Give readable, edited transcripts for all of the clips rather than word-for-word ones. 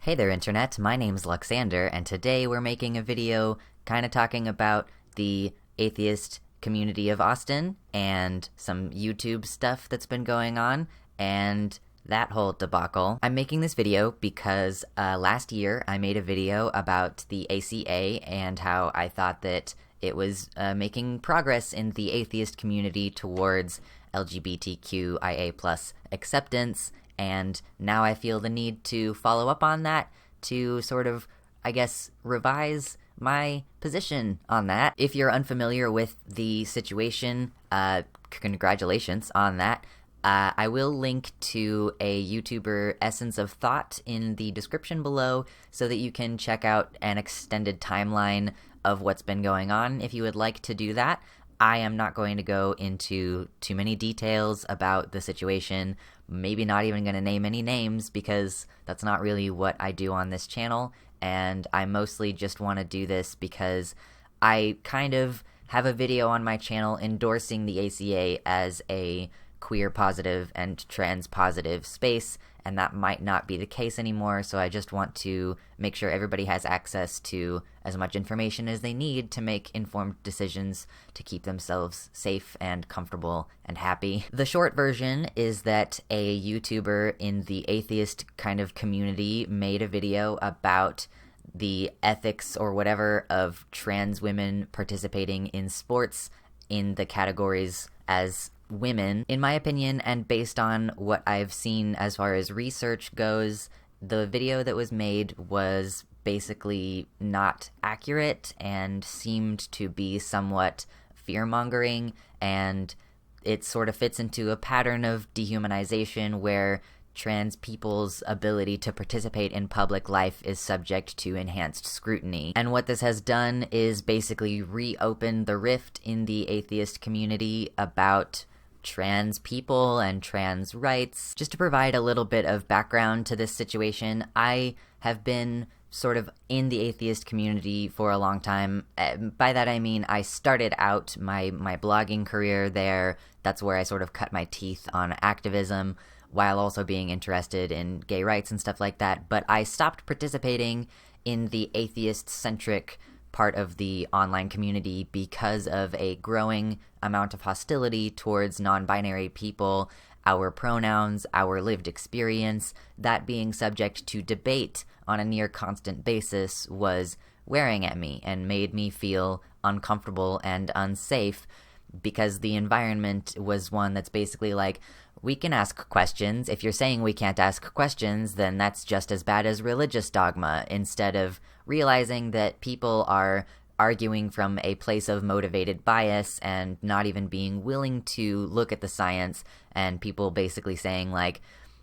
Hey there internet, my name's Luxander, and today we're making a video kind of talking about the Atheist Community of Austin and some YouTube stuff that's been going on, and that whole debacle. I'm making this video because last year I made a video about the ACA and how I thought that it was making progress in the atheist community towards LGBTQIA+ acceptance, and now I feel the need to follow up on that to sort of, I guess, revise my position on that. If you're unfamiliar with the situation, congratulations on that. I will link to a YouTuber Essence of Thought in the description below so that you can check out an extended timeline of what's been going on if you would like to do that. I am not going to go into too many details about the situation, maybe not even going to name any names because that's not really what I do on this channel, and I mostly just want to do this because I kind of have a video on my channel endorsing the ACA as a queer positive and trans positive space, and that might not be the case anymore, so I just want to make sure everybody has access to as much information as they need to make informed decisions to keep themselves safe and comfortable and happy. The short version is that a YouTuber in the atheist kind of community made a video about the ethics or whatever of trans women participating in sports in the categories as women. In my opinion, and based on what I've seen as far as research goes, the video that was made was basically not accurate and seemed to be somewhat fear-mongering, and it sort of fits into a pattern of dehumanization where trans people's ability to participate in public life is subject to enhanced scrutiny. And what this has done is basically reopen the rift in the atheist community about trans people and trans rights. Just to provide a little bit of background to this situation, I have been sort of in the atheist community for a long time. By that I mean I started out my blogging career there. That's where I sort of cut my teeth on activism, while also being interested in gay rights and stuff like that. But I stopped participating in the atheist-centric part of the online community because of a growing amount of hostility towards non-binary people, our pronouns, our lived experience. That being subject to debate on a near constant basis was wearing at me and made me feel uncomfortable and unsafe, because the environment was one that's basically like, we can ask questions. If you're saying we can't ask questions, then that's just as bad as religious dogma, instead of realizing that people are arguing from a place of motivated bias and not even being willing to look at the science, and people basically saying, like,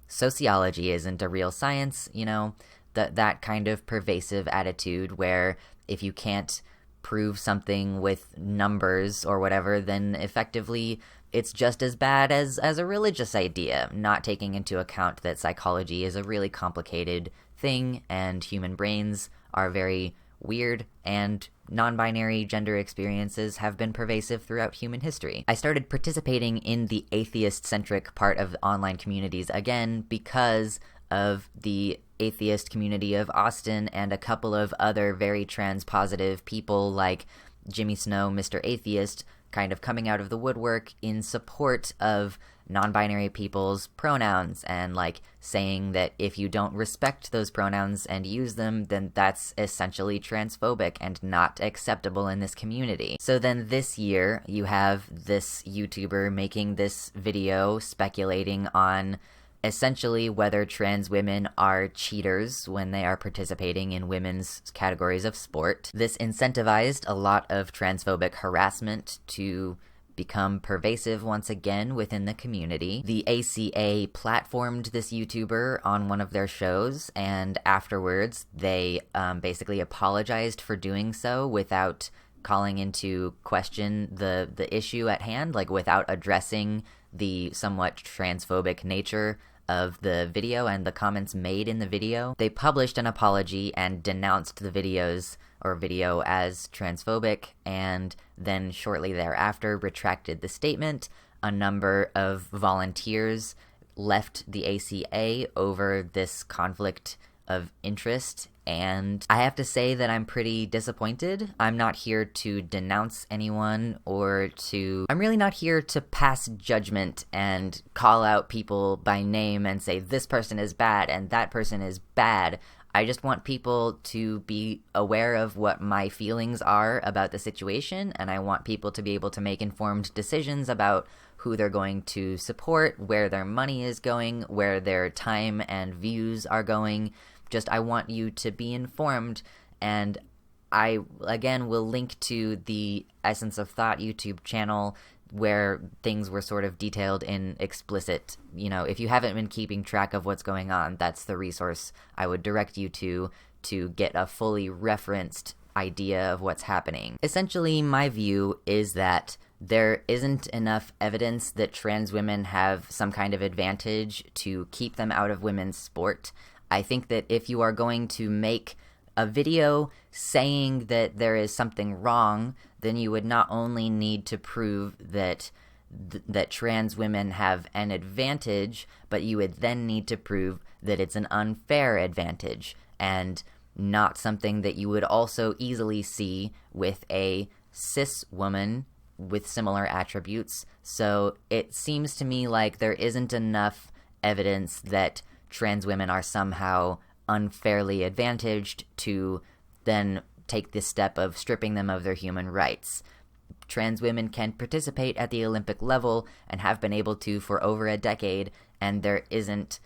sociology isn't a real science, you know, that kind of pervasive attitude where if you can't prove something with numbers or whatever, then effectively it's just as bad as a religious idea, not taking into account that psychology is a really complicated thing and human brains are very weird, and non-binary gender experiences have been pervasive throughout human history. I started participating in the atheist-centric part of online communities again because of the Atheist Community of Austin and a couple of other very trans-positive people like Jimmy Snow, Mr. Atheist, kind of coming out of the woodwork in support of non-binary people's pronouns, and like saying that if you don't respect those pronouns and use them, then that's essentially transphobic and not acceptable in this community. So then this year you have this YouTuber making this video speculating on essentially whether trans women are cheaters when they are participating in women's categories of sport. This incentivized a lot of transphobic harassment to become pervasive once again within the community. The ACA platformed this YouTuber on one of their shows, and afterwards they basically apologized for doing so without calling into question the issue at hand, like without addressing the somewhat transphobic nature of the video and the comments made in the video. They published an apology and denounced the video as transphobic, and then shortly thereafter retracted the statement. A number of volunteers left the ACA over this conflict of interest, and I have to say that I'm pretty disappointed. I'm not here to denounce anyone I'm really not here to pass judgment and call out people by name and say this person is bad and that person is bad. I just want people to be aware of what my feelings are about the situation, and I want people to be able to make informed decisions about who they're going to support, where their money is going, where their time and views are going. I want you to be informed, and I, again, will link to the Essence of Thought YouTube channel where things were sort of detailed in explicit, if you haven't been keeping track of what's going on, that's the resource I would direct you to get a fully referenced idea of what's happening. Essentially, my view is that there isn't enough evidence that trans women have some kind of advantage to keep them out of women's sport. I think that if you are going to make a video saying that there is something wrong, then you would not only need to prove that trans women have an advantage, but you would then need to prove that it's an unfair advantage, and not something that you would also easily see with a cis woman with similar attributes. So it seems to me like there isn't enough evidence that trans women are somehow unfairly advantaged to then take this step of stripping them of their human rights. Trans women can participate at the Olympic level and have been able to for over a decade, and there isn't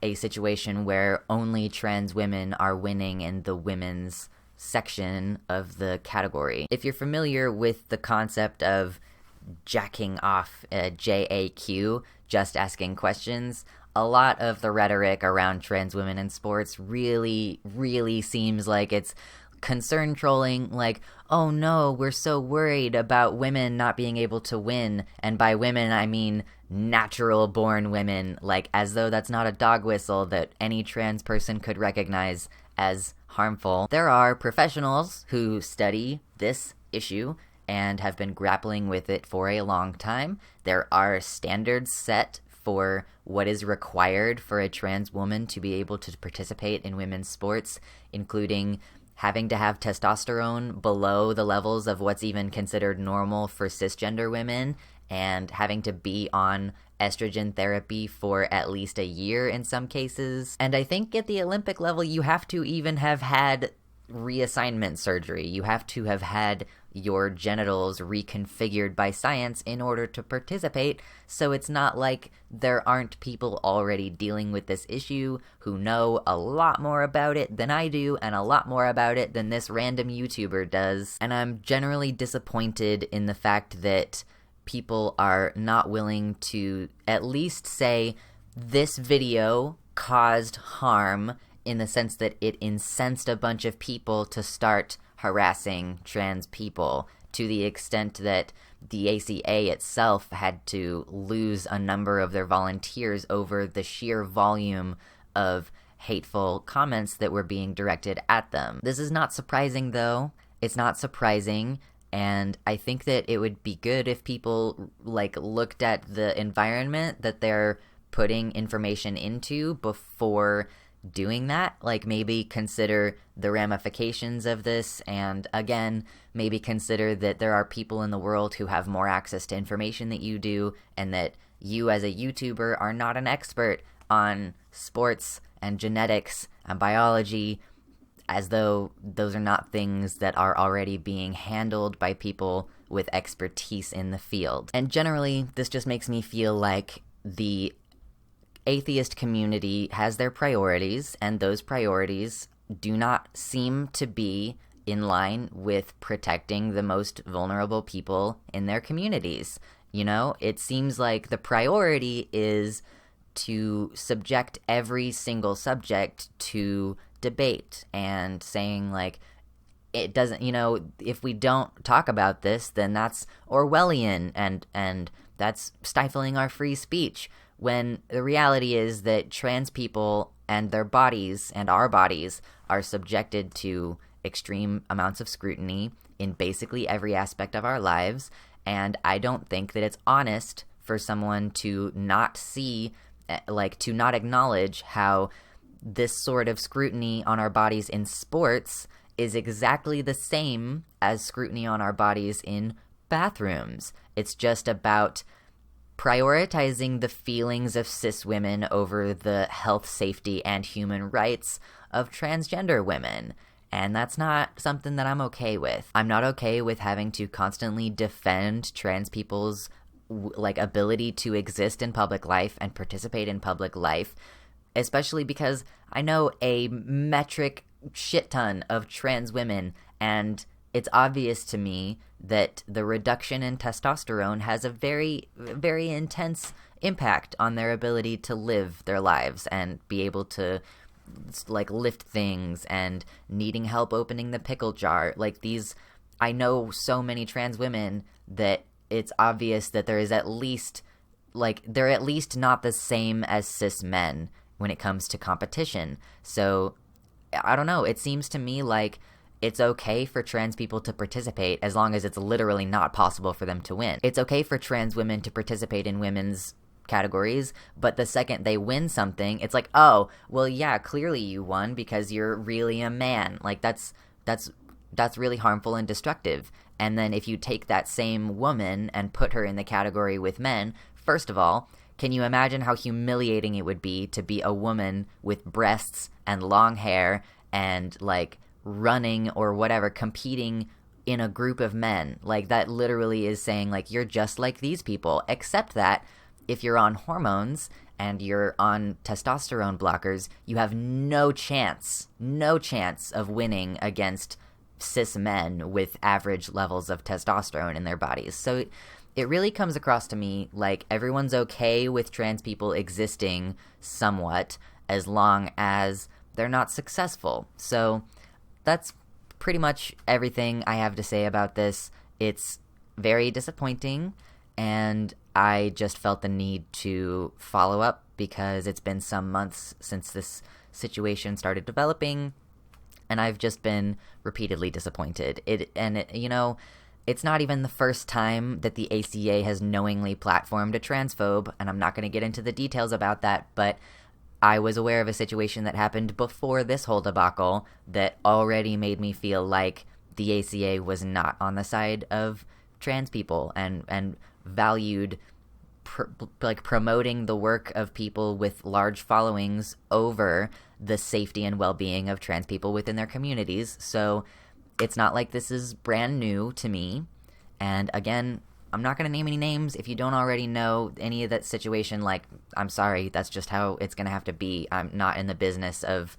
a situation where only trans women are winning in the women's section of the category. If you're familiar with the concept of jacking off, JAQ, just asking questions, a lot of the rhetoric around trans women in sports really, really seems like it's concern trolling, like, oh no, we're so worried about women not being able to win, and by women I mean natural-born women, like as though that's not a dog whistle that any trans person could recognize as harmful. There are professionals who study this issue and have been grappling with it for a long time. There are standards set for what is required for a trans woman to be able to participate in women's sports, including having to have testosterone below the levels of what's even considered normal for cisgender women, and having to be on estrogen therapy for at least a year in some cases. And I think at the Olympic level, you have to even have had reassignment surgery. You have to have had your genitals reconfigured by science in order to participate, so it's not like there aren't people already dealing with this issue who know a lot more about it than I do, and a lot more about it than this random YouTuber does. And I'm generally disappointed in the fact that people are not willing to at least say this video caused harm, in the sense that it incensed a bunch of people to start harassing trans people, to the extent that the ACA itself had to lose a number of their volunteers over the sheer volume of hateful comments that were being directed at them. This is not surprising, though. It's not surprising, and I think that it would be good if people, looked at the environment that they're putting information into before doing that. Maybe consider the ramifications of this, and again, maybe consider that there are people in the world who have more access to information that you do, and that you as a YouTuber are not an expert on sports and genetics and biology, as though those are not things that are already being handled by people with expertise in the field. And generally, this just makes me feel like the atheist community has their priorities, and those priorities do not seem to be in line with protecting the most vulnerable people in their communities. It seems like the priority is to subject every single subject to debate, and saying, it doesn't, if we don't talk about this, then that's Orwellian, and that's stifling our free speech. When the reality is that trans people and their bodies and our bodies are subjected to extreme amounts of scrutiny in basically every aspect of our lives, and I don't think that it's honest for someone to not see, to not acknowledge how this sort of scrutiny on our bodies in sports is exactly the same as scrutiny on our bodies in bathrooms. It's just about prioritizing the feelings of cis women over the health, safety, and human rights of transgender women. And that's not something that I'm okay with. I'm not okay with having to constantly defend trans people's ability to exist in public life and participate in public life, especially because I know a metric shit ton of trans women, and it's obvious to me that the reduction in testosterone has a very, very intense impact on their ability to live their lives and be able to lift things and needing help opening the pickle jar. I know so many trans women that it's obvious that there is at least they're at least not the same as cis men when it comes to competition. So I don't know, it seems to me like it's okay for trans people to participate as long as it's literally not possible for them to win. It's okay for trans women to participate in women's categories, but the second they win something, it's like, oh, well, yeah, clearly you won because you're really a man. That's really harmful and destructive. And then if you take that same woman and put her in the category with men, first of all, can you imagine how humiliating it would be to be a woman with breasts and long hair and running or whatever, competing in a group of men? That literally is saying you're just like these people, except that if you're on hormones and you're on testosterone blockers, you have no chance of winning against cis men with average levels of testosterone in their bodies. So it really comes across to me like everyone's okay with trans people existing somewhat as long as they're not successful. So that's pretty much everything I have to say about this. It's very disappointing, and I just felt the need to follow up because it's been some months since this situation started developing, and I've just been repeatedly disappointed. It's not even the first time that the ACA has knowingly platformed a transphobe, and I'm not going to get into the details about that, but I was aware of a situation that happened before this whole debacle that already made me feel like the ACA was not on the side of trans people and valued promoting the work of people with large followings over the safety and well-being of trans people within their communities. So it's not like this is brand new to me. And again, I'm not going to name any names. If you don't already know any of that situation, I'm sorry, that's just how it's going to have to be. I'm not in the business of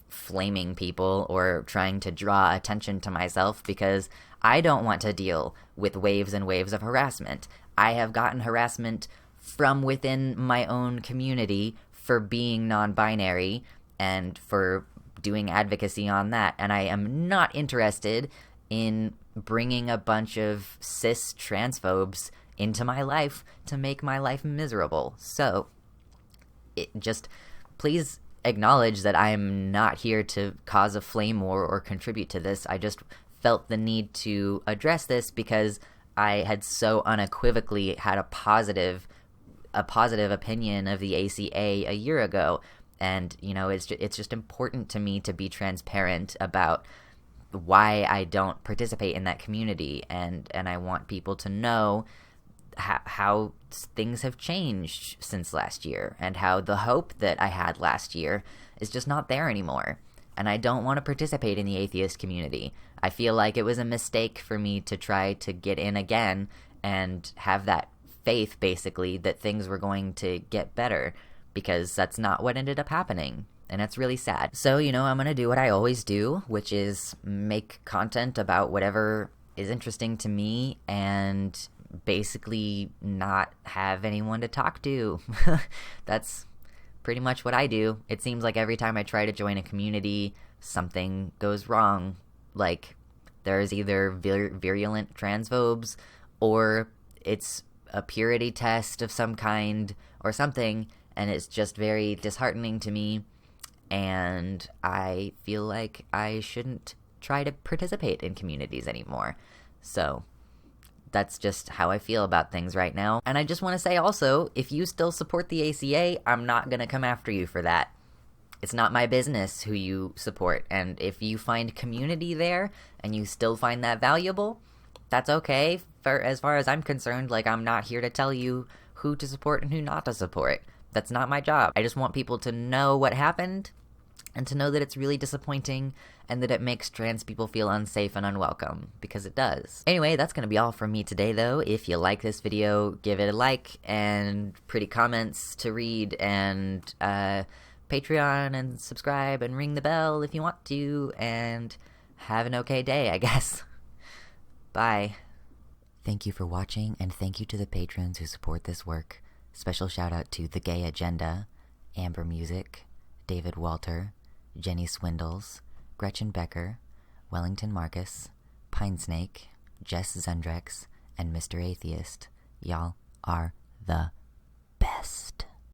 flaming people or trying to draw attention to myself because I don't want to deal with waves and waves of harassment. I have gotten harassment from within my own community for being non-binary and for doing advocacy on that, and I am not interested in bringing a bunch of cis transphobes into my life to make my life miserable. So, please acknowledge that I'm not here to cause a flame war or contribute to this. I just felt the need to address this because I had so unequivocally had a positive opinion of the ACA a year ago, and it's just important to me to be transparent about why I don't participate in that community, and I want people to know how things have changed since last year and how the hope that I had last year is just not there anymore. And I don't want to participate in the atheist community. I feel like it was a mistake for me to try to get in again and have that faith, basically, that things were going to get better, because that's not what ended up happening. And that's really sad. So, I'm going to do what I always do, which is make content about whatever is interesting to me and basically not have anyone to talk to. That's pretty much what I do. It seems like every time I try to join a community, something goes wrong. There's either virulent transphobes, or it's a purity test of some kind or something, and it's just very disheartening to me, and I feel like I shouldn't try to participate in communities anymore. So that's just how I feel about things right now. And I just want to say also, if you still support the ACA, I'm not going to come after you for that. It's not my business who you support, and if you find community there and you still find that valuable, that's okay. As far as I'm concerned, like, I'm not here to tell you who to support and who not to support. That's not my job. I just want people to know what happened and to know that it's really disappointing and that it makes trans people feel unsafe and unwelcome, because it does. Anyway, that's gonna be all from me today, though. If you like this video, give it a like, and pretty comments to read, and Patreon, and subscribe, and ring the bell if you want to, and have an okay day, I guess. Bye. Thank you for watching, and thank you to the patrons who support this work. Special shout out to The Gay Agenda, Amber Music, David Walter, Jenny Swindles, Gretchen Becker, Wellington Marcus, Pinesnake, Jess Zendrex, and Mr. Atheist. Y'all are the